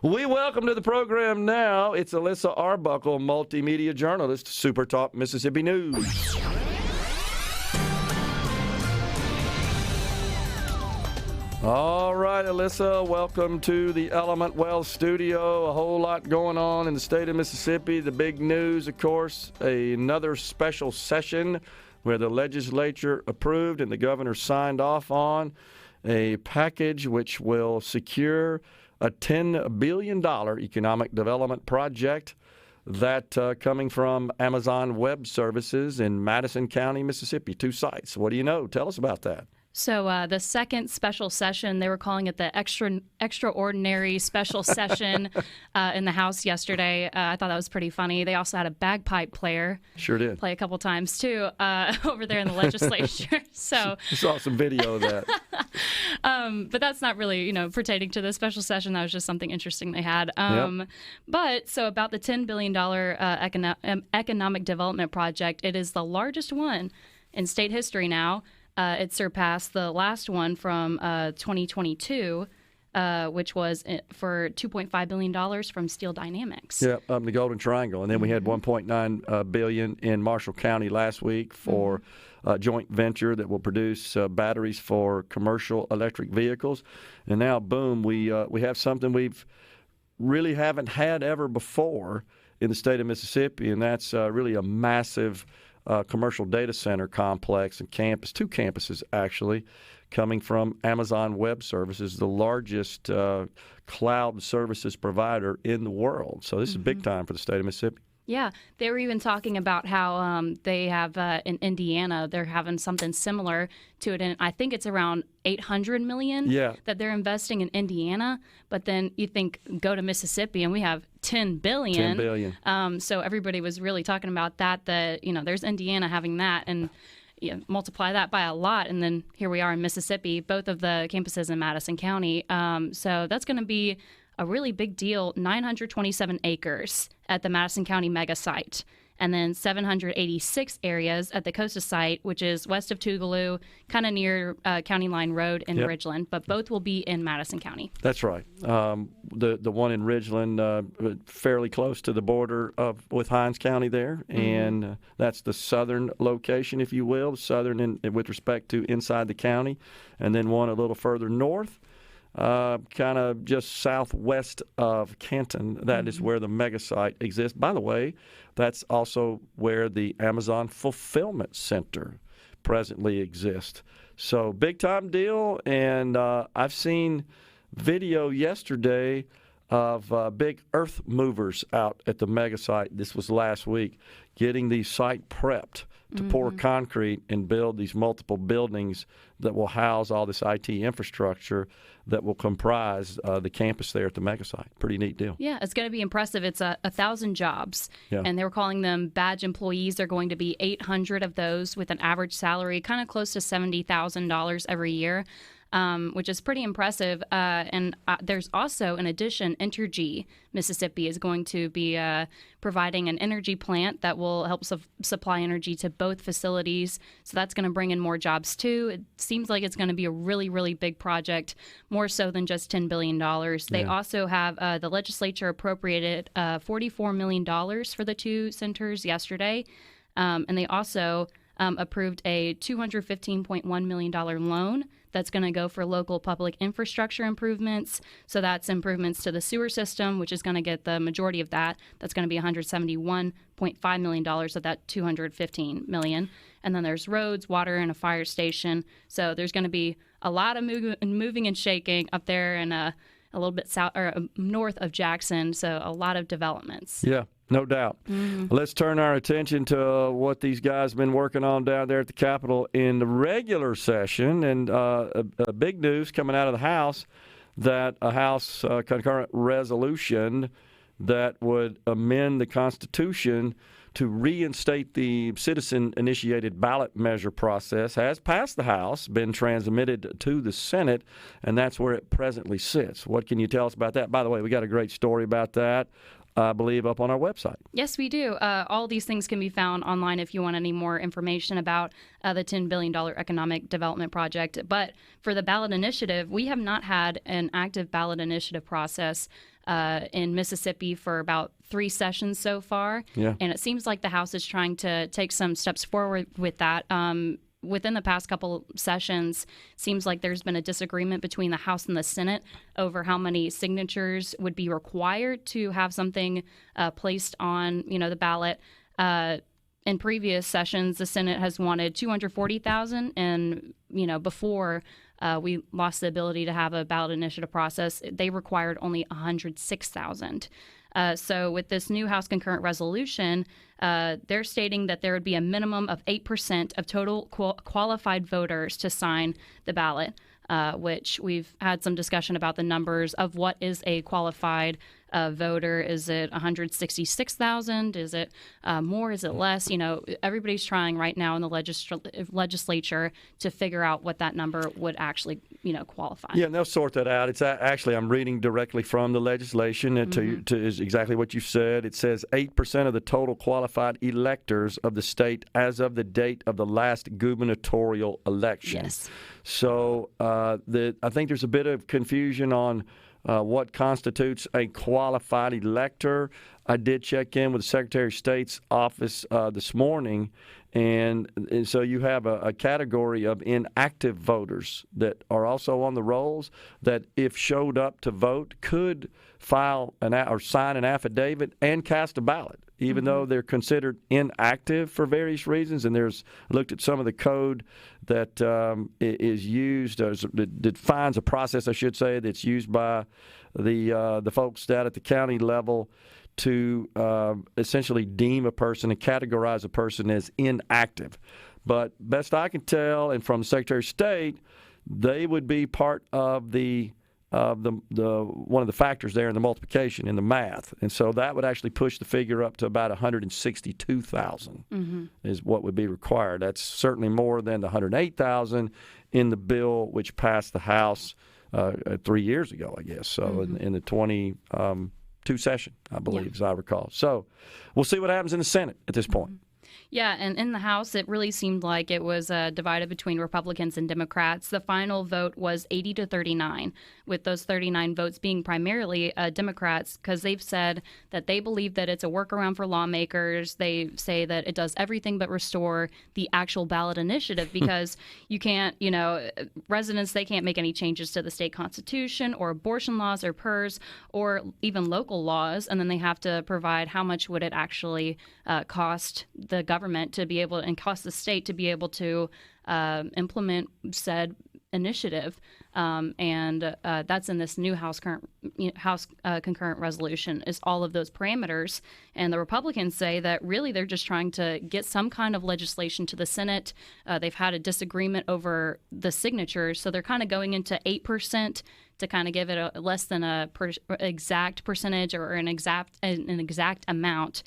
We welcome to the program now, it's Alyssa Arbuckle, Multimedia Journalist, SuperTalk Mississippi News. All right, Alyssa, welcome to the Element Well Studio. A whole lot going on in the state of Mississippi. The big news, of course, another special session where the legislature approved and the governor signed off on a package which will secure a $10 billion economic development project that coming from Amazon Web Services in Madison County, Mississippi, 2 sites. What do you know? Tell us about that. So the second special session, they were calling it the extraordinary special session in the House yesterday. I thought that was pretty funny. They also had a bagpipe player. Sure did. Play a couple times, too, over there in the legislature. So I saw some video of that. But that's not really, pertaining to the special session. That was just something interesting they had. Yep. But so about the $10 billion economic development project, it is the largest one in state history now. It surpassed the last one from 2022, which was for $2.5 billion from Steel Dynamics. Yeah, up in the Golden Triangle. And then we had $1.9 billion in Marshall County last week for a joint venture that will produce batteries for commercial electric vehicles. And now, boom, we have something we've really haven't had ever before in the state of Mississippi, and that's really a massive commercial data center complex and campus, 2 campuses actually, coming from Amazon Web Services, the largest cloud services provider in the world. So this is big time for the state of Mississippi. Yeah, they were even talking about how they have in Indiana, they're having something similar to it. And I think it's around $800 million that they're investing in Indiana. But then you think, go to Mississippi and we have $10 billion. $10 billion. So everybody was really talking about that, there's Indiana having that. And multiply that by a lot, and then here we are in Mississippi, both of the campuses in Madison County. So that's going to be a really big deal, 927 acres at the Madison County mega site, and then 786 areas at the Costa site, which is west of Tougaloo, kind of near County Line Road in Ridgeland, but both will be in Madison County. That's right. The one in Ridgeland, fairly close to the border with Hinds County there, and that's the southern location, if you will, southern with respect to inside the county, and then one a little further north. Kind of just southwest of Canton. That is where the mega site exists. By the way, that's also where the Amazon Fulfillment Center presently exists. So big time deal, and I've seen video yesterday of big earth movers out at the mega site. This was last week, getting the site prepped to pour concrete and build these multiple buildings that will house all this IT infrastructure that will comprise the campus there at the mega site. Pretty neat deal. Yeah, it's going to be impressive. It's 1,000 jobs, and they were calling them badge employees. They're going to be 800 of those with an average salary kind of close to $70,000 every year. Which is pretty impressive. And there's also, in addition, Entergy Mississippi is going to be providing an energy plant that will help supply energy to both facilities. So that's going to bring in more jobs, too. It seems like it's going to be a really, really big project, more so than just $10 billion. They also have the legislature appropriated $44 million for the 2 centers yesterday. And they also approved a $215.1 million loan that's going to go for local public infrastructure improvements. So that's improvements to the sewer system, which is going to get the majority of that. That's going to be $171.5 million of that $215 million. And then there's roads, water, and a fire station. So there's going to be a lot of moving and shaking up there and a little bit south or north of Jackson. So a lot of developments. Yeah. No doubt. Let's turn our attention to what these guys have been working on down there at the Capitol in the regular session. And a big news coming out of the House that a House concurrent resolution that would amend the Constitution to reinstate the citizen-initiated ballot measure process has passed the House, been transmitted to the Senate, and that's where it presently sits. What can you tell us about that? By the way, we got a great story about that I believe, up on our website. Yes, we do. All these things can be found online if you want any more information about the $10 billion economic development project. But for the ballot initiative, we have not had an active ballot initiative process in Mississippi for about 3 sessions so far. Yeah. And it seems like the House is trying to take some steps forward with that. Within the past couple sessions, seems like there's been a disagreement between the House and the Senate over how many signatures would be required to have something placed on, the ballot. In previous sessions, the Senate has wanted 240,000, and before we lost the ability to have a ballot initiative process, they required only 106,000. So with this new House concurrent resolution, they're stating that there would be a minimum of 8% of total qualified voters to sign the ballot, which we've had some discussion about the numbers of what is a qualified voter. Is it 166,000? Is it more? Is it less? Everybody's trying right now in the legislature to figure out what that number would actually, qualify. Yeah, and they'll sort that out. It's actually, I'm reading directly from the legislation to is exactly what you said. It says 8% of the total qualified electors of the state as of the date of the last gubernatorial election. Yes. So I think there's a bit of confusion on what constitutes a qualified elector. I did check in with the Secretary of State's office this morning, and so you have a category of inactive voters that are also on the rolls that, if showed up to vote, could file or sign an affidavit and cast a ballot, even though they're considered inactive for various reasons. And looked at some of the code that is used, that defines a process, I should say, that's used by the folks down at the county level to essentially deem a person and categorize a person as inactive. But best I can tell, and from the Secretary of State, they would be part of the one of the factors there in the multiplication in the math, and so that would actually push the figure up to about 162,000 is what would be required. That's certainly more than the 108,000 in the bill which passed the House 3 years ago, I guess. So in the 22 session, I believe, as I recall. So we'll see what happens in the Senate at this point. Yeah, and in the House, it really seemed like it was divided between Republicans and Democrats. The final vote was 80-39, with those 39 votes being primarily Democrats, because they've said that they believe that it's a workaround for lawmakers. They say that it does everything but restore the actual ballot initiative, because you can't, residents, they can't make any changes to the state constitution or abortion laws or PERS or even local laws, and then they have to provide how much would it actually cost the government to be able, and cost the state to be able to implement said initiative, and that's in this new House concurrent resolution, is all of those parameters. And the Republicans say that really they're just trying to get some kind of legislation to the Senate. They've had a disagreement over the signatures, so they're kind of going into 8% to kind of give it a less than exact percentage or an exact amount.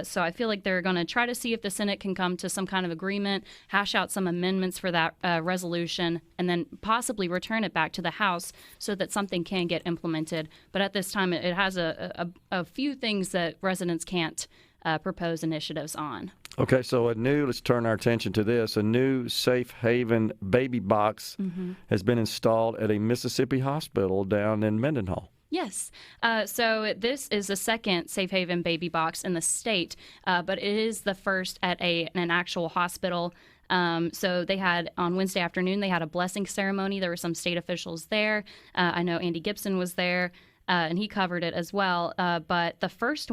So I feel like they're going to try to see if the Senate can come to some kind of agreement, hash out some amendments for that resolution, and then possibly return it back to the House so that something can get implemented. But at this time, it has a few things that residents can't propose initiatives on. Okay, so let's turn our attention to this. A new safe haven baby box has been installed at a Mississippi hospital down in Mendenhall. Yes. So this is the second safe haven baby box in the state, but it is the first at an actual hospital. So they had, on Wednesday afternoon, they had a blessing ceremony. There were some state officials there. I know Andy Gibson was there. And he covered it as well. But the first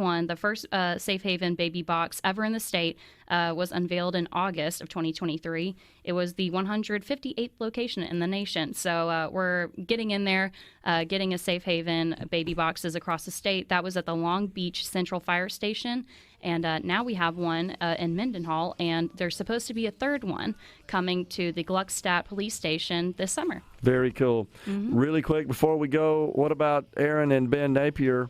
safe haven baby box ever in the state was unveiled in August of 2023. It was the 158th location in the nation. So we're getting in there, getting a safe haven baby boxes across the state. That was at the Long Beach Central Fire Station. And now we have one in Mendenhall, and there's supposed to be a third one coming to the Gluckstadt Police Station this summer. Very cool. Really quick before we go, what about Aaron and Ben Napier?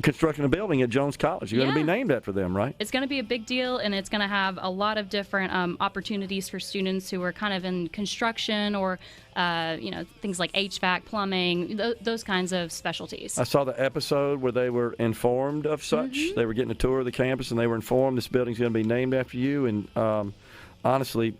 constructing a building at Jones College. You're going to be named after them, right? It's going to be a big deal, and it's going to have a lot of different opportunities for students who are kind of in construction or, things like HVAC, plumbing, those kinds of specialties. I saw the episode where they were informed of such. Mm-hmm. They were getting a tour of the campus, and they were informed this building's going to be named after you. And honestly,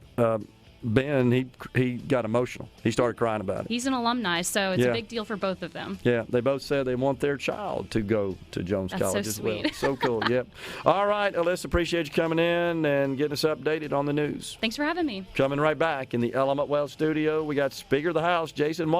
Ben, he got emotional. He started crying about it. He's an alumni, so it's a big deal for both of them. Yeah, they both said they want their child to go to Jones College so as well. sweet. So cool, yep. All right, Alyssa, appreciate you coming in and getting us updated on the news. Thanks for having me. Coming right back in the Element Well studio, we got Speaker of the House, Jason Moore.